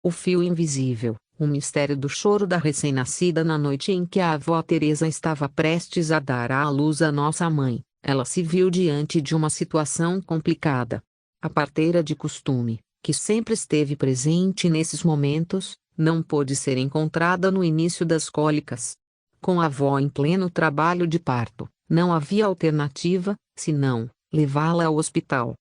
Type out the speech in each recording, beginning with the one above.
O fio invisível, o mistério do choro da recém-nascida na noite em que a avó Teresa estava prestes a dar à luz a nossa mãe. Ela se viu diante de uma situação complicada. A parteira de costume, que sempre esteve presente nesses momentos, não pôde ser encontrada no início das cólicas. Com a avó em pleno trabalho de parto, não havia alternativa, senão levá-la ao hospital.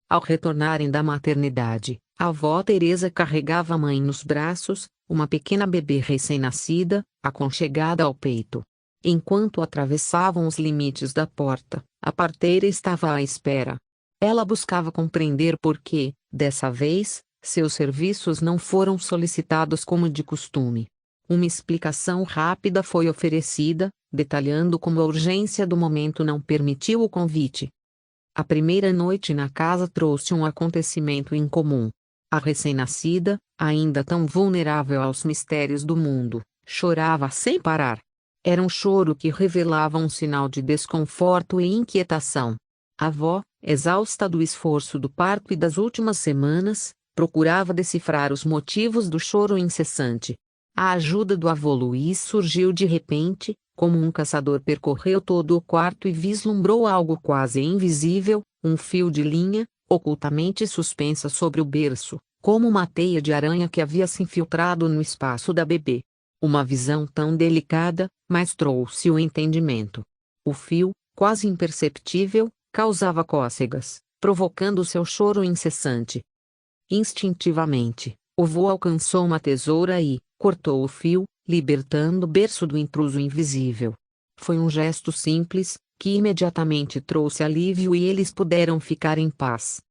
Ao retornarem da maternidade, a avó Teresa carregava a mãe nos braços, uma pequena bebê recém-nascida, aconchegada ao peito. Enquanto atravessavam os limites da porta, a parteira estava à espera. Ela buscava compreender por que, dessa vez, seus serviços não foram solicitados como de costume. Uma explicação rápida foi oferecida, detalhando como a urgência do momento não permitiu o convite. A primeira noite na casa trouxe um acontecimento incomum. A recém-nascida, ainda tão vulnerável aos mistérios do mundo, chorava sem parar. Era um choro que revelava um sinal de desconforto e inquietação. A avó, exausta do esforço do parto e das últimas semanas, procurava decifrar os motivos do choro incessante. A ajuda do avô Luiz surgiu de repente, como um caçador percorreu todo o quarto e vislumbrou algo quase invisível, um fio de linha, ocultamente suspensa sobre o berço, como uma teia de aranha que havia se infiltrado no espaço da bebê. Uma visão tão delicada, mas trouxe o entendimento. O fio, quase imperceptível, causava cócegas, provocando seu choro incessante. Instintivamente, o vô alcançou uma tesoura e cortou o fio, libertando o berço do intruso invisível. Foi um gesto simples, que imediatamente trouxe alívio e eles puderam ficar em paz.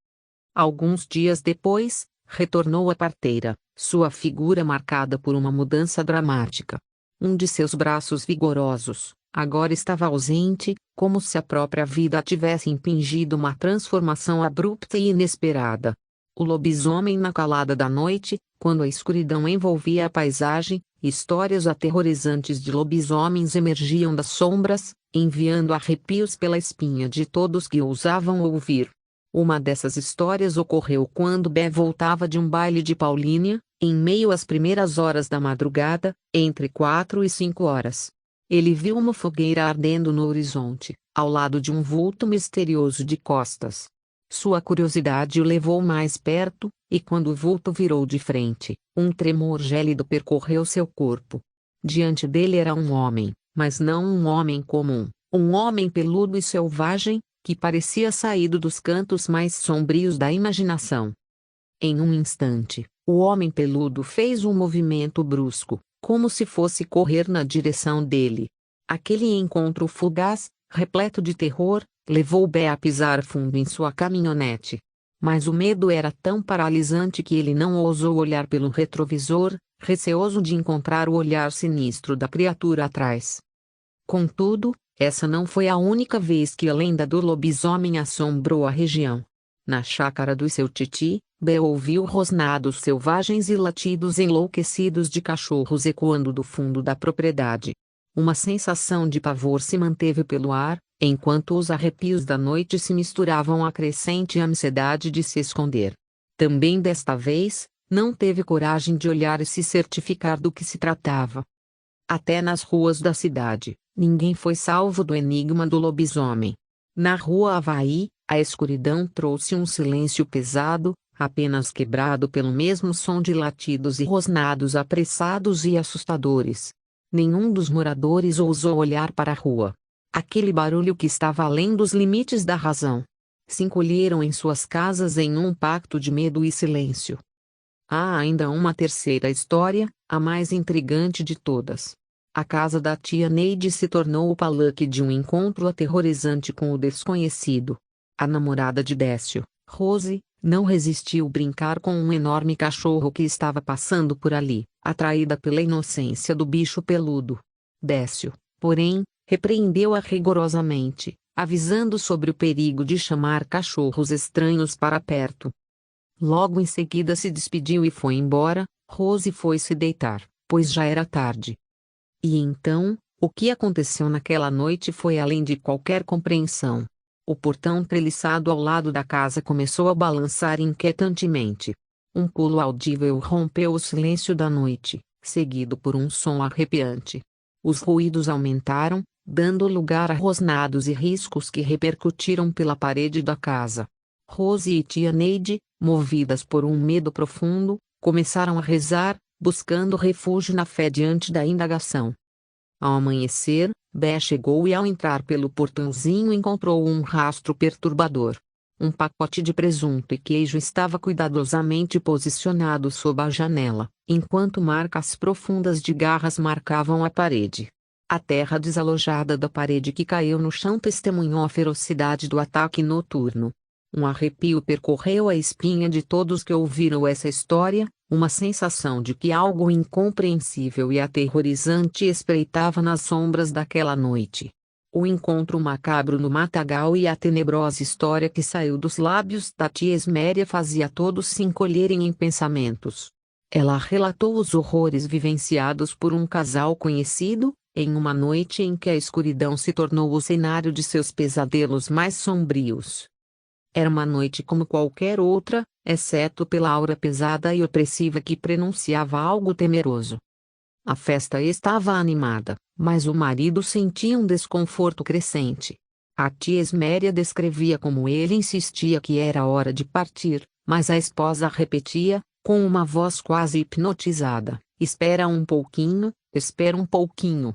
Alguns dias depois, retornou a parteira, sua figura marcada por uma mudança dramática. Um de seus braços vigorosos, agora estava ausente, como se a própria vida tivesse impingido uma transformação abrupta e inesperada. O lobisomem na calada da noite, quando a escuridão envolvia a paisagem, histórias aterrorizantes de lobisomens emergiam das sombras, enviando arrepios pela espinha de todos que ousavam ouvir. Uma dessas histórias ocorreu quando Bé voltava de um baile de Paulínia, em meio às primeiras horas da madrugada, entre 4 e 5 horas. Ele viu uma fogueira ardendo no horizonte, ao lado de um vulto misterioso de costas. Sua curiosidade o levou mais perto, e quando o vulto virou de frente, um tremor gélido percorreu seu corpo. Diante dele era um homem, mas não um homem comum, um homem peludo e selvagem, que parecia saído dos cantos mais sombrios da imaginação. Em um instante, o homem peludo fez um movimento brusco, como se fosse correr na direção dele. Aquele encontro fugaz, repleto de terror, levou Bé a pisar fundo em sua caminhonete. Mas o medo era tão paralisante que ele não ousou olhar pelo retrovisor, receoso de encontrar o olhar sinistro da criatura atrás. Contudo, essa não foi a única vez que a lenda do lobisomem assombrou a região. Na chácara do seu titi, Bé ouviu rosnados selvagens e latidos enlouquecidos de cachorros ecoando do fundo da propriedade. Uma sensação de pavor se manteve pelo ar, enquanto os arrepios da noite se misturavam à crescente ansiedade de se esconder. Também desta vez, não teve coragem de olhar e se certificar do que se tratava. Até nas ruas da cidade, ninguém foi salvo do enigma do lobisomem. Na rua Havaí, a escuridão trouxe um silêncio pesado, apenas quebrado pelo mesmo som de latidos e rosnados apressados e assustadores. Nenhum dos moradores ousou olhar para a rua. Aquele barulho que estava além dos limites da razão. Se encolheram em suas casas em um pacto de medo e silêncio. Há ainda uma terceira história, a mais intrigante de todas. A casa da tia Neide se tornou o palanque de um encontro aterrorizante com o desconhecido. A namorada de Décio, Rose, não resistiu brincar com um enorme cachorro que estava passando por ali, atraída pela inocência do bicho peludo. Décio, porém, repreendeu-a rigorosamente, avisando sobre o perigo de chamar cachorros estranhos para perto. Logo em seguida se despediu e foi embora. Rose foi se deitar, pois já era tarde. E então, o que aconteceu naquela noite foi além de qualquer compreensão. O portão treliçado ao lado da casa começou a balançar inquietantemente. Um pulo audível rompeu o silêncio da noite, seguido por um som arrepiante. Os ruídos aumentaram, dando lugar a rosnados e riscos que repercutiram pela parede da casa. Rose e tia Neide, movidas por um medo profundo, começaram a rezar, buscando refúgio na fé diante da indagação. Ao amanhecer, Bé chegou e ao entrar pelo portãozinho encontrou um rastro perturbador. Um pacote de presunto e queijo estava cuidadosamente posicionado sob a janela, enquanto marcas profundas de garras marcavam a parede. A terra desalojada da parede que caiu no chão testemunhou a ferocidade do ataque noturno. Um arrepio percorreu a espinha de todos que ouviram essa história, uma sensação de que algo incompreensível e aterrorizante espreitava nas sombras daquela noite. O encontro macabro no matagal e a tenebrosa história que saiu dos lábios da tia Esméria fazia todos se encolherem em pensamentos. Ela relatou os horrores vivenciados por um casal conhecido, em uma noite em que a escuridão se tornou o cenário de seus pesadelos mais sombrios. Era uma noite como qualquer outra, exceto pela aura pesada e opressiva que prenunciava algo temeroso. A festa estava animada, mas o marido sentia um desconforto crescente. A tia Esméria descrevia como ele insistia que era hora de partir, mas a esposa repetia, com uma voz quase hipnotizada: espera um pouquinho, espera um pouquinho.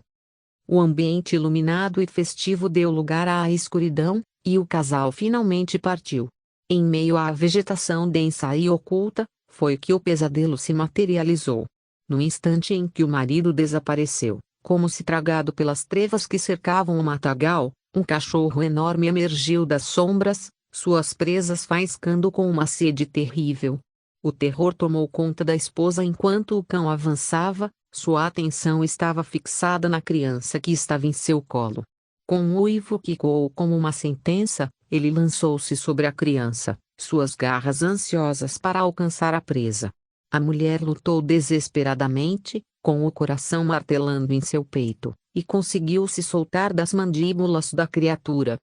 O ambiente iluminado e festivo deu lugar à escuridão, e o casal finalmente partiu. Em meio à vegetação densa e oculta, foi que o pesadelo se materializou. No instante em que o marido desapareceu, como se tragado pelas trevas que cercavam o matagal, um cachorro enorme emergiu das sombras, suas presas faiscando com uma sede terrível. O terror tomou conta da esposa enquanto o cão avançava, sua atenção estava fixada na criança que estava em seu colo. Com um uivo que ecoou como uma sentença, ele lançou-se sobre a criança, suas garras ansiosas para alcançar a presa. A mulher lutou desesperadamente, com o coração martelando em seu peito, e conseguiu se soltar das mandíbulas da criatura.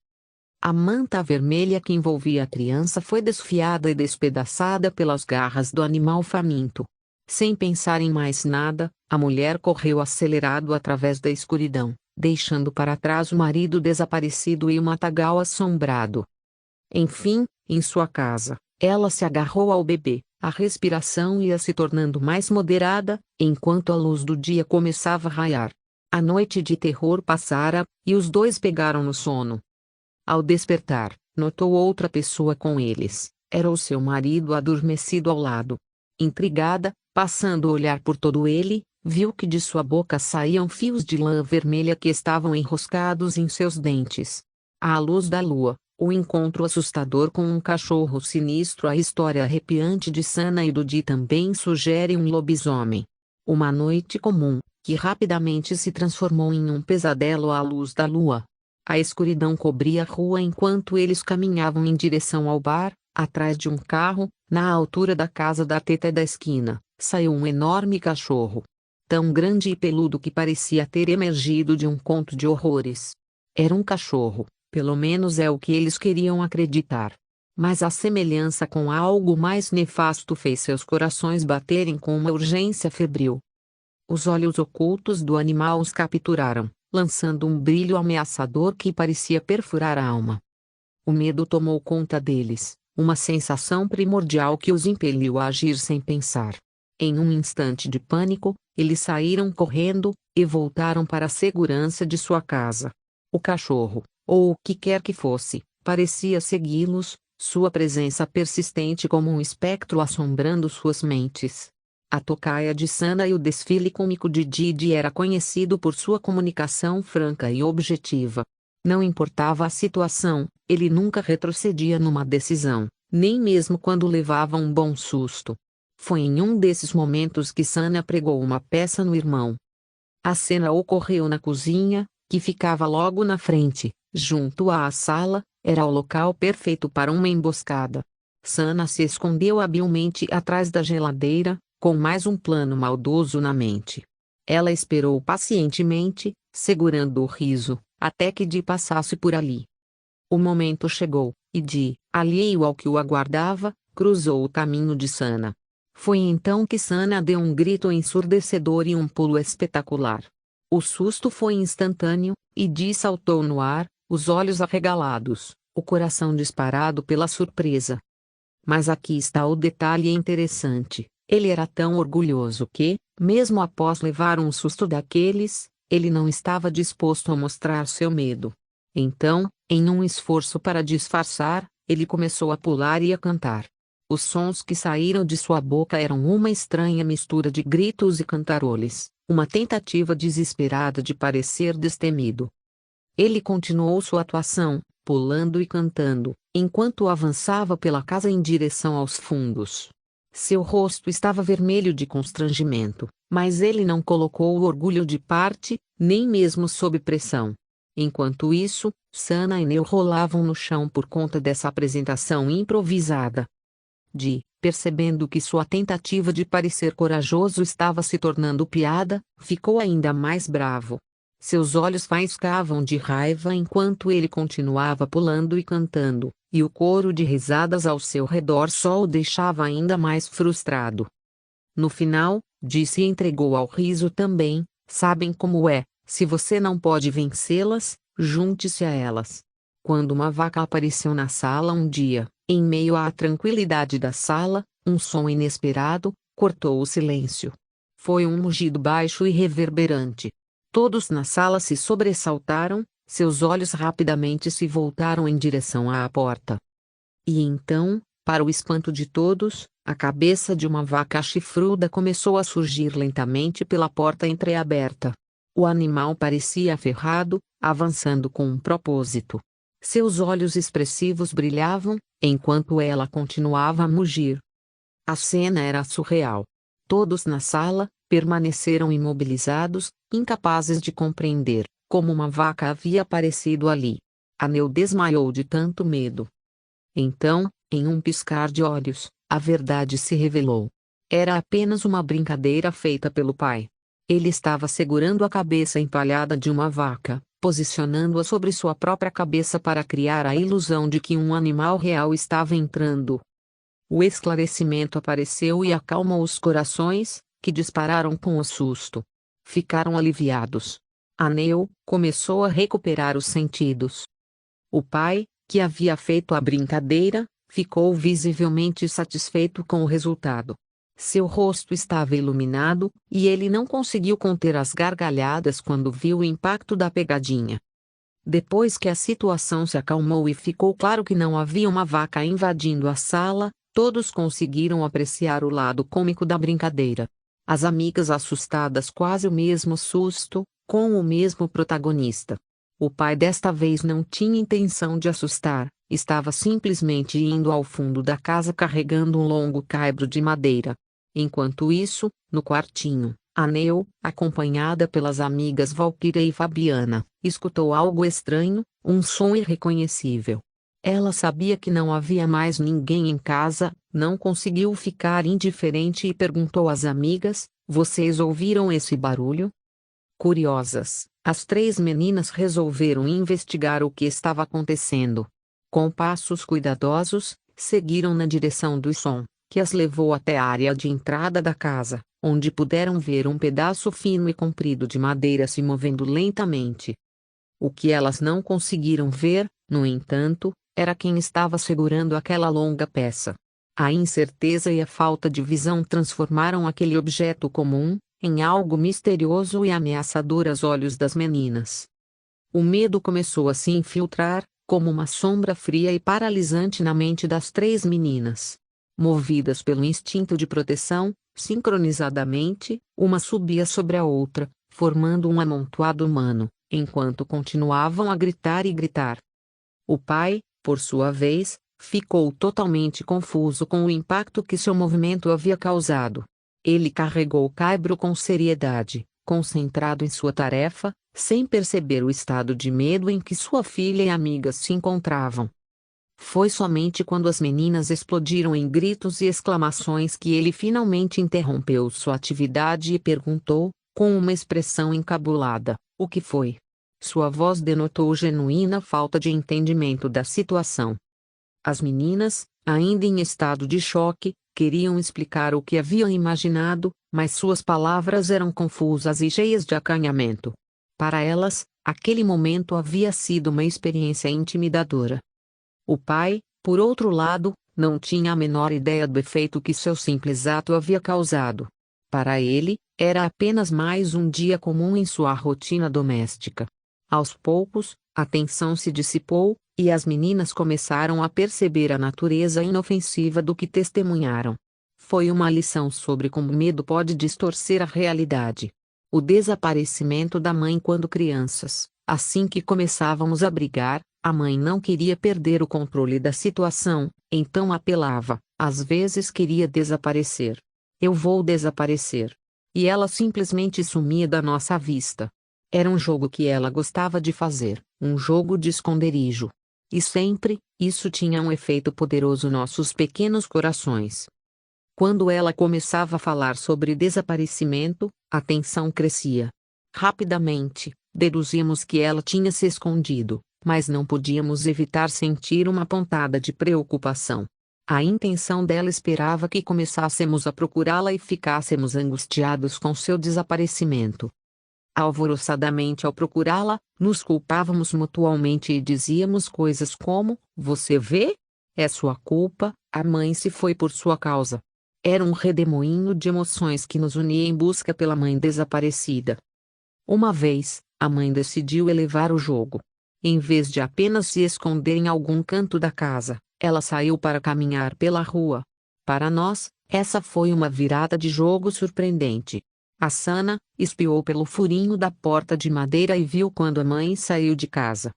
A manta vermelha que envolvia a criança foi desfiada e despedaçada pelas garras do animal faminto. Sem pensar em mais nada, a mulher correu acelerado através da escuridão, deixando para trás o marido desaparecido e o matagal assombrado. Enfim, em sua casa, ela se agarrou ao bebê. A respiração ia se tornando mais moderada, enquanto a luz do dia começava a raiar. A noite de terror passara, e os dois pegaram no sono. Ao despertar, notou outra pessoa com eles. Era o seu marido adormecido ao lado. Intrigada, passando o olhar por todo ele, viu que de sua boca saíam fios de lã vermelha que estavam enroscados em seus dentes. À luz da lua, o encontro assustador com um cachorro sinistro. A história arrepiante de Sana e Dodi também sugere um lobisomem. Uma noite comum, que rapidamente se transformou em um pesadelo à luz da lua. A escuridão cobria a rua enquanto eles caminhavam em direção ao bar. Atrás de um carro, na altura da casa da teta da esquina, saiu um enorme cachorro. Tão grande e peludo que parecia ter emergido de um conto de horrores. Era um cachorro. Pelo menos é o que eles queriam acreditar. Mas a semelhança com algo mais nefasto fez seus corações baterem com uma urgência febril. Os olhos ocultos do animal os capturaram, lançando um brilho ameaçador que parecia perfurar a alma. O medo tomou conta deles, uma sensação primordial que os impeliu a agir sem pensar. Em um instante de pânico, eles saíram correndo, e voltaram para a segurança de sua casa. O cachorro, ou o que quer que fosse, parecia segui-los, sua presença persistente como um espectro assombrando suas mentes. A tocaia de Sana e o desfile cômico de Didi era conhecido por sua comunicação franca e objetiva. Não importava a situação, ele nunca retrocedia numa decisão, nem mesmo quando levava um bom susto. Foi em um desses momentos que Sana pregou uma peça no irmão. A cena ocorreu na cozinha, que ficava logo na frente, junto à sala. Era o local perfeito para uma emboscada. Sana se escondeu habilmente atrás da geladeira, com mais um plano maldoso na mente. Ela esperou pacientemente, segurando o riso, até que Di passasse por ali. O momento chegou, e Di, alheio ao que o aguardava, cruzou o caminho de Sana. Foi então que Sana deu um grito ensurdecedor e um pulo espetacular. O susto foi instantâneo, e Dee saltou no ar, os olhos arregalados, o coração disparado pela surpresa. Mas aqui está o detalhe interessante: ele era tão orgulhoso que, mesmo após levar um susto daqueles, ele não estava disposto a mostrar seu medo. Então, em um esforço para disfarçar, ele começou a pular e a cantar. Os sons que saíram de sua boca eram uma estranha mistura de gritos e cantaroles, uma tentativa desesperada de parecer destemido. Ele continuou sua atuação, pulando e cantando, enquanto avançava pela casa em direção aos fundos. Seu rosto estava vermelho de constrangimento, mas ele não colocou o orgulho de parte, nem mesmo sob pressão. Enquanto isso, Sana e Neo rolavam no chão por conta dessa apresentação improvisada. Dee, percebendo que sua tentativa de parecer corajoso estava se tornando piada, ficou ainda mais bravo. Seus olhos faiscavam de raiva enquanto ele continuava pulando e cantando, e o coro de risadas ao seu redor só o deixava ainda mais frustrado. No final, Dee se entregou ao riso também. Sabem como é: se você não pode vencê-las, junte-se a elas. Quando uma vaca apareceu na sala um dia, em meio à tranquilidade da sala, um som inesperado cortou o silêncio. Foi um mugido baixo e reverberante. Todos na sala se sobressaltaram, seus olhos rapidamente se voltaram em direção à porta. E então, para o espanto de todos, a cabeça de uma vaca chifruda começou a surgir lentamente pela porta entreaberta. O animal parecia aferrado, avançando com um propósito. Seus olhos expressivos brilhavam, enquanto ela continuava a mugir. A cena era surreal. Todos na sala permaneceram imobilizados, incapazes de compreender como uma vaca havia aparecido ali. Neo desmaiou de tanto medo. Então, em um piscar de olhos, a verdade se revelou. Era apenas uma brincadeira feita pelo pai. Ele estava segurando a cabeça empalhada de uma vaca, posicionando-a sobre sua própria cabeça para criar a ilusão de que um animal real estava entrando. O esclarecimento apareceu e acalmou os corações, que dispararam com o susto. Ficaram aliviados. Neo começou a recuperar os sentidos. O pai, que havia feito a brincadeira, ficou visivelmente satisfeito com o resultado. Seu rosto estava iluminado, e ele não conseguiu conter as gargalhadas quando viu o impacto da pegadinha. Depois que a situação se acalmou e ficou claro que não havia uma vaca invadindo a sala, todos conseguiram apreciar o lado cômico da brincadeira. As amigas assustadas, quase o mesmo susto, com o mesmo protagonista. O pai desta vez não tinha intenção de assustar, estava simplesmente indo ao fundo da casa carregando um longo caibro de madeira. Enquanto isso, no quartinho, Neo, acompanhada pelas amigas Valkyria e Fabiana, escutou algo estranho, um som irreconhecível. Ela sabia que não havia mais ninguém em casa, não conseguiu ficar indiferente e perguntou às amigas: "Vocês ouviram esse barulho?" Curiosas, as três meninas resolveram investigar o que estava acontecendo. Com passos cuidadosos, seguiram na direção do som, que as levou até a área de entrada da casa, onde puderam ver um pedaço fino e comprido de madeira se movendo lentamente. O que elas não conseguiram ver, no entanto, era quem estava segurando aquela longa peça. A incerteza e a falta de visão transformaram aquele objeto comum em algo misterioso e ameaçador aos olhos das meninas. O medo começou a se infiltrar, como uma sombra fria e paralisante na mente das três meninas. Movidas pelo instinto de proteção, sincronizadamente, uma subia sobre a outra, formando um amontoado humano, enquanto continuavam a gritar e gritar. O pai, por sua vez, ficou totalmente confuso com o impacto que seu movimento havia causado. Ele carregou o caibro com seriedade, concentrado em sua tarefa, sem perceber o estado de medo em que sua filha e amigas se encontravam. Foi somente quando as meninas explodiram em gritos e exclamações que ele finalmente interrompeu sua atividade e perguntou, com uma expressão encabulada: "O que foi?" Sua voz denotou genuína falta de entendimento da situação. As meninas, ainda em estado de choque, Queriam explicar o que haviam imaginado, mas suas palavras eram confusas e cheias de acanhamento. Para elas, aquele momento havia sido uma experiência intimidadora. O pai, por outro lado, não tinha a menor ideia do efeito que seu simples ato havia causado. Para ele, era apenas mais um dia comum em sua rotina doméstica. Aos poucos, a tensão se dissipou, e as meninas começaram a perceber a natureza inofensiva do que testemunharam. Foi uma lição sobre como o medo pode distorcer a realidade. O desaparecimento da mãe quando crianças. Assim que começávamos a brigar, a mãe não queria perder o controle da situação, então apelava, às vezes queria desaparecer. Eu vou desaparecer. E ela simplesmente sumia da nossa vista. Era um jogo que ela gostava de fazer, um jogo de esconderijo. E sempre, isso tinha um efeito poderoso nos nossos pequenos corações. Quando ela começava a falar sobre desaparecimento, a tensão crescia. Rapidamente, deduzimos que ela tinha se escondido, mas não podíamos evitar sentir uma pontada de preocupação. A intenção dela esperava que começássemos a procurá-la e ficássemos angustiados com seu desaparecimento. Alvoroçadamente ao procurá-la, nos culpávamos mutualmente e dizíamos coisas como: "Você vê? É sua culpa, a mãe se foi por sua causa." Era um redemoinho de emoções que nos unia em busca pela mãe desaparecida. Uma vez, a mãe decidiu elevar o jogo. Em vez de apenas se esconder em algum canto da casa, ela saiu para caminhar pela rua. Para nós, essa foi uma virada de jogo surpreendente. A Sana espiou pelo furinho da porta de madeira e viu quando a mãe saiu de casa.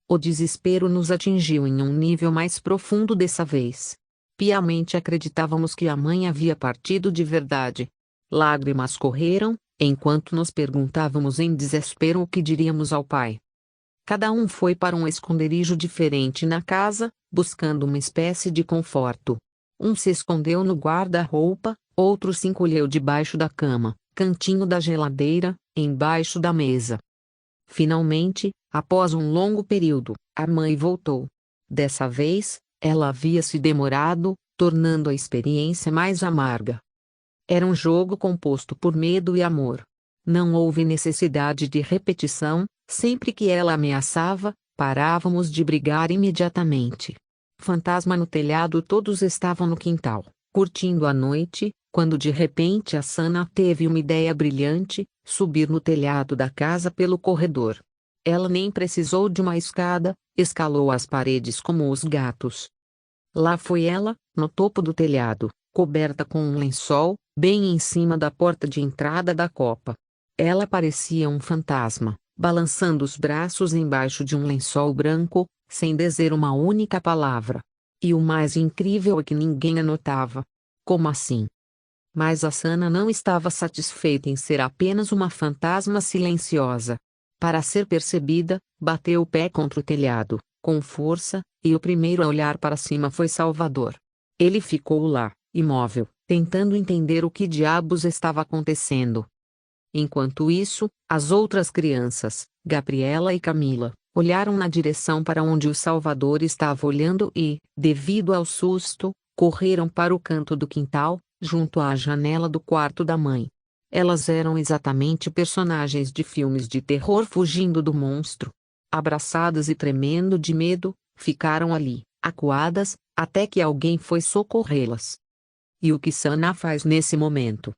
O desespero nos atingiu em um nível mais profundo dessa vez. Piamente acreditávamos que a mãe havia partido de verdade. Lágrimas correram, enquanto nos perguntávamos em desespero o que diríamos ao pai. Cada um foi para um esconderijo diferente na casa, buscando uma espécie de conforto. Um se escondeu no guarda-roupa, outro se encolheu debaixo da cama, cantinho da geladeira, embaixo da mesa. Finalmente, após um longo período, a mãe voltou. Dessa vez, ela havia se demorado, tornando a experiência mais amarga. Era um jogo composto por medo e amor. Não houve necessidade de repetição, sempre que ela ameaçava, parávamos de brigar imediatamente. Fantasma no telhado. Todos estavam no quintal, curtindo a noite, quando de repente a Sana teve uma ideia brilhante: subir no telhado da casa pelo corredor. Ela nem precisou de uma escada, escalou as paredes como os gatos. Lá foi ela, no topo do telhado, coberta com um lençol, bem em cima da porta de entrada da copa. Ela parecia um fantasma, balançando os braços embaixo de um lençol branco, sem dizer uma única palavra. E o mais incrível é que ninguém a notava. Como assim? Mas a Sana não estava satisfeita em ser apenas uma fantasma silenciosa. Para ser percebida, bateu o pé contra o telhado, com força, e o primeiro a olhar para cima foi Salvador. Ele ficou lá, imóvel, tentando entender o que diabos estava acontecendo. Enquanto isso, as outras crianças, Gabriela e Camila, olharam na direção para onde o Salvador estava olhando e, devido ao susto, correram para o canto do quintal, junto à janela do quarto da mãe. Elas eram exatamente personagens de filmes de terror fugindo do monstro. Abraçadas e tremendo de medo, ficaram ali, acuadas, até que alguém foi socorrê-las. E o que Sana faz nesse momento?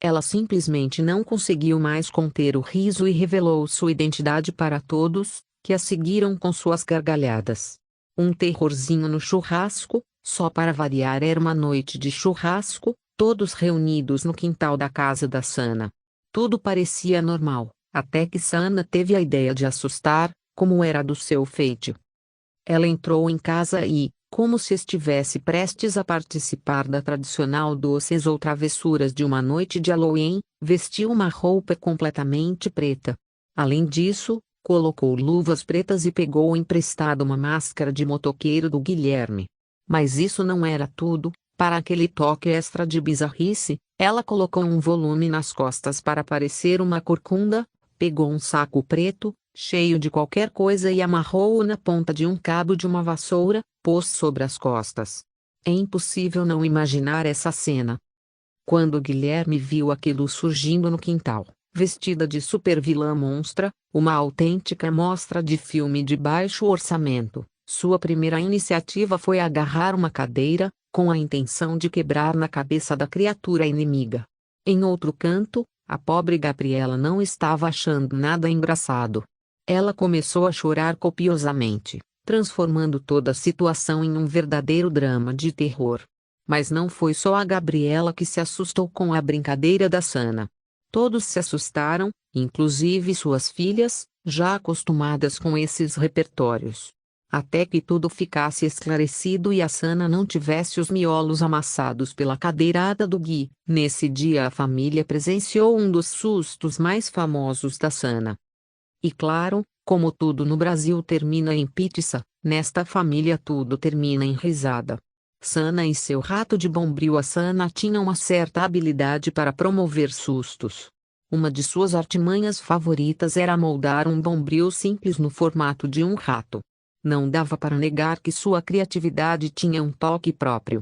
Ela simplesmente não conseguiu mais conter o riso e revelou sua identidade para todos, que a seguiram com suas gargalhadas. Um terrorzinho no churrasco. Só para variar, era uma noite de churrasco, todos reunidos no quintal da casa da Sana. Tudo parecia normal, até que Sana teve a ideia de assustar, como era do seu feitio. Ela entrou em casa e, como se estivesse prestes a participar da tradicional doces ou travessuras de uma noite de Halloween, vestiu uma roupa completamente preta. Além disso, colocou luvas pretas e pegou emprestado uma máscara de motoqueiro do Guilherme. Mas isso não era tudo. Para aquele toque extra de bizarrice, ela colocou um volume nas costas para parecer uma corcunda, pegou um saco preto, cheio de qualquer coisa e amarrou-o na ponta de um cabo de uma vassoura, pôs sobre as costas. É impossível não imaginar essa cena. Quando Guilherme viu aquilo surgindo no quintal, vestida de supervilã monstra, uma autêntica mostra de filme de baixo orçamento, sua primeira iniciativa foi agarrar uma cadeira, com a intenção de quebrar na cabeça da criatura inimiga. Em outro canto, a pobre Gabriela não estava achando nada engraçado. Ela começou a chorar copiosamente, transformando toda a situação em um verdadeiro drama de terror. Mas não foi só a Gabriela que se assustou com a brincadeira da Sana. Todos se assustaram, inclusive suas filhas, já acostumadas com esses repertórios. Até que tudo ficasse esclarecido e a Sana não tivesse os miolos amassados pela cadeirada do Gui. Nesse dia a família presenciou um dos sustos mais famosos da Sana. E claro, como tudo no Brasil termina em pizza, nesta família tudo termina em risada. Sana e seu rato de bombril. A Sana tinha uma certa habilidade para promover sustos. Uma de suas artimanhas favoritas era moldar um bombril simples no formato de um rato. Não dava para negar que sua criatividade tinha um toque próprio.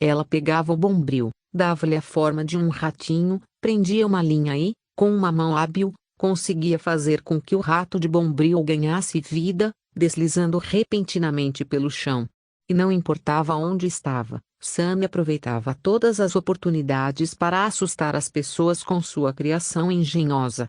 Ela pegava o bombril, dava-lhe a forma de um ratinho, prendia uma linha e, com uma mão hábil, conseguia fazer com que o rato de bombril ganhasse vida, deslizando repentinamente pelo chão. E não importava onde estava, Sana aproveitava todas as oportunidades para assustar as pessoas com sua criação engenhosa.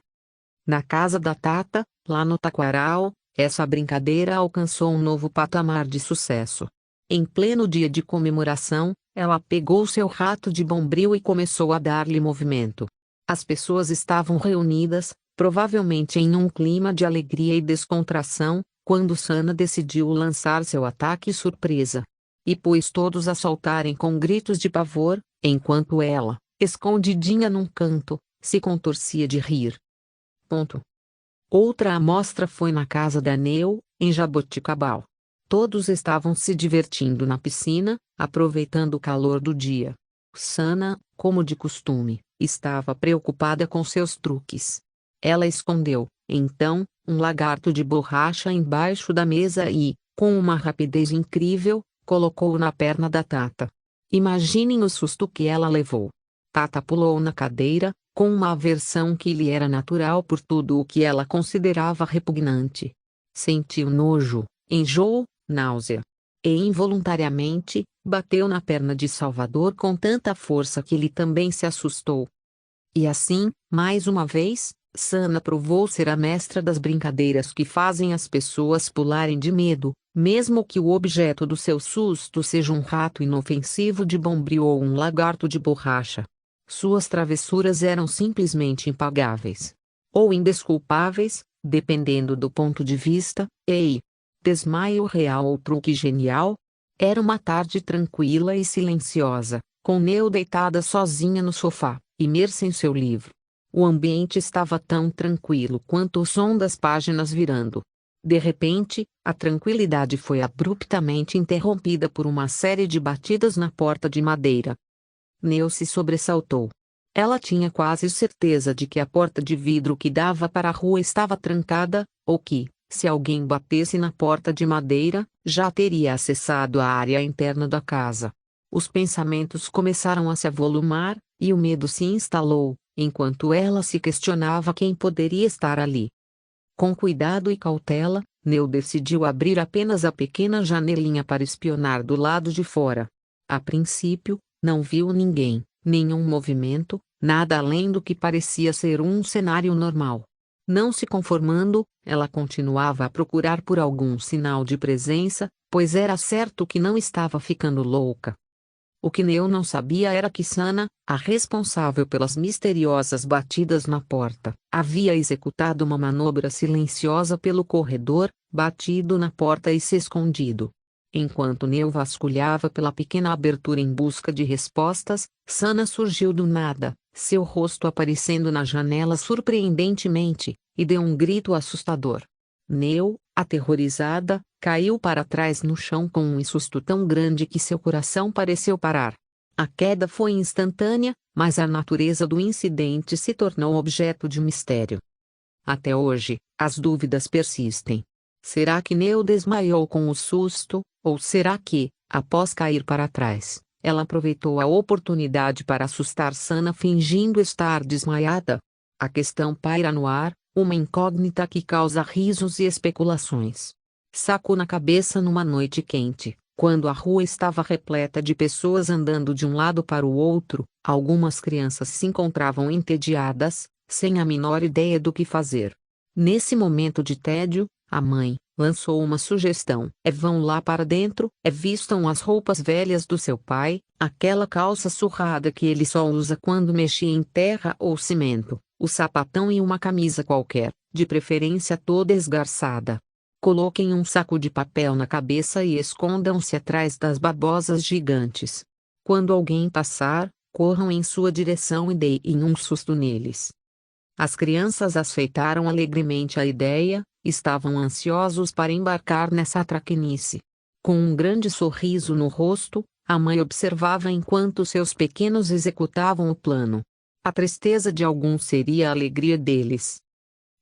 Na casa da Tata, lá no Taquaral, essa brincadeira alcançou um novo patamar de sucesso. Em pleno dia de comemoração, ela pegou seu rato de bombril e começou a dar-lhe movimento. As pessoas estavam reunidas, provavelmente em um clima de alegria e descontração, quando Sana decidiu lançar seu ataque surpresa. E pôs todos a saltarem com gritos de pavor, enquanto ela, escondidinha num canto, se contorcia de rir. Ponto. Outra amostra foi na casa da Neu, em Jaboticabal. Todos estavam se divertindo na piscina, aproveitando o calor do dia. Sana, como de costume, estava preocupada com seus truques. Ela escondeu, então, um lagarto de borracha embaixo da mesa e, com uma rapidez incrível, colocou-o na perna da Tata. Imaginem o susto que ela levou. Tata pulou na cadeira, com uma aversão que lhe era natural por tudo o que ela considerava repugnante. Sentiu nojo, enjoo, náusea. E involuntariamente, bateu na perna de Salvador com tanta força que ele também se assustou. E assim, mais uma vez, Sana provou ser a mestra das brincadeiras que fazem as pessoas pularem de medo, mesmo que o objeto do seu susto seja um rato inofensivo de bombril ou um lagarto de borracha. Suas travessuras eram simplesmente impagáveis. Ou indesculpáveis, dependendo do ponto de vista. Ei! Desmaio real ou truque genial? Era uma tarde tranquila e silenciosa, com Neu deitada sozinha no sofá, imersa em seu livro. O ambiente estava tão tranquilo quanto o som das páginas virando. De repente, a tranquilidade foi abruptamente interrompida por uma série de batidas na porta de madeira. Neu se sobressaltou. Ela tinha quase certeza de que a porta de vidro que dava para a rua estava trancada, ou que, se alguém batesse na porta de madeira, já teria acessado a área interna da casa. Os pensamentos começaram a se avolumar, e o medo se instalou, enquanto ela se questionava quem poderia estar ali. Com cuidado e cautela, Neu decidiu abrir apenas a pequena janelinha para espionar do lado de fora. A princípio, não viu ninguém, nenhum movimento, nada além do que parecia ser um cenário normal. Não se conformando, ela continuava a procurar por algum sinal de presença, pois era certo que não estava ficando louca. O que Neu não sabia era que Sana, a responsável pelas misteriosas batidas na porta, havia executado uma manobra silenciosa pelo corredor, batido na porta e se escondido. Enquanto Neu vasculhava pela pequena abertura em busca de respostas, Sana surgiu do nada, seu rosto aparecendo na janela surpreendentemente, e deu um grito assustador. Neu, aterrorizada, caiu para trás no chão com um susto tão grande que seu coração pareceu parar. A queda foi instantânea, mas a natureza do incidente se tornou objeto de mistério. Até hoje, as dúvidas persistem. Será que Neu desmaiou com o susto, ou será que, Após cair para trás, ela aproveitou a oportunidade para assustar Sana fingindo estar desmaiada. A questão paira no ar, uma incógnita que causa risos e especulações. Saco na cabeça numa noite quente, quando a rua estava repleta de pessoas andando de um lado para o outro, algumas crianças se encontravam entediadas, sem a menor ideia do que fazer. Nesse momento de tédio, a mãe lançou uma sugestão: vão lá para dentro, vistam as roupas velhas do seu pai, aquela calça surrada que ele só usa quando mexe em terra ou cimento, o sapatão e uma camisa qualquer, de preferência toda esgarçada. Coloquem um saco de papel na cabeça e escondam-se atrás das babosas gigantes. Quando alguém passar, corram em sua direção e deem um susto neles. As crianças aceitaram alegremente a ideia, estavam ansiosos para embarcar nessa traquinice. Com um grande sorriso no rosto, a mãe observava enquanto seus pequenos executavam o plano. A tristeza de alguns seria a alegria deles.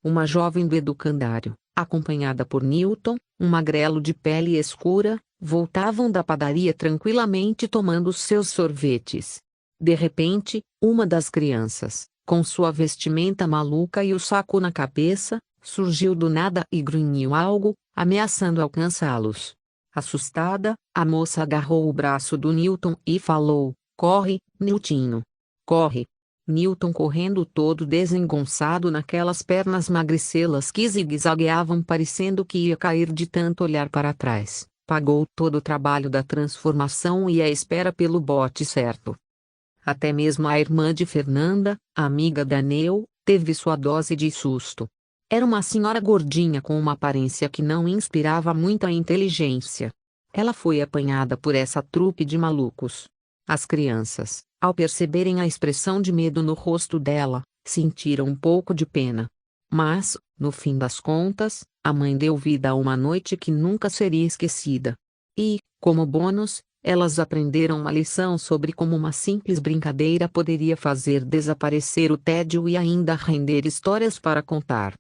Uma jovem do educandário, acompanhada por Newton, um magrelo de pele escura, voltavam da padaria tranquilamente tomando seus sorvetes. De repente, uma das crianças, com sua vestimenta maluca e o saco na cabeça, surgiu do nada e grunhiu algo, ameaçando alcançá-los. Assustada, a moça agarrou o braço do Newton e falou: "Corre, Newtinho! Corre!" Newton, correndo todo desengonçado naquelas pernas magricelas que zigue-zagueavam parecendo que ia cair de tanto olhar para trás, pagou todo o trabalho da transformação e a espera pelo bote certo. Até mesmo a irmã de Fernanda, a amiga da Neu, teve sua dose de susto. Era uma senhora gordinha com uma aparência que não inspirava muita inteligência. Ela foi apanhada por essa trupe de malucos. As crianças, ao perceberem a expressão de medo no rosto dela, sentiram um pouco de pena. Mas, no fim das contas, a mãe deu vida a uma noite que nunca seria esquecida. E, como bônus, elas aprenderam uma lição sobre como uma simples brincadeira poderia fazer desaparecer o tédio e ainda render histórias para contar.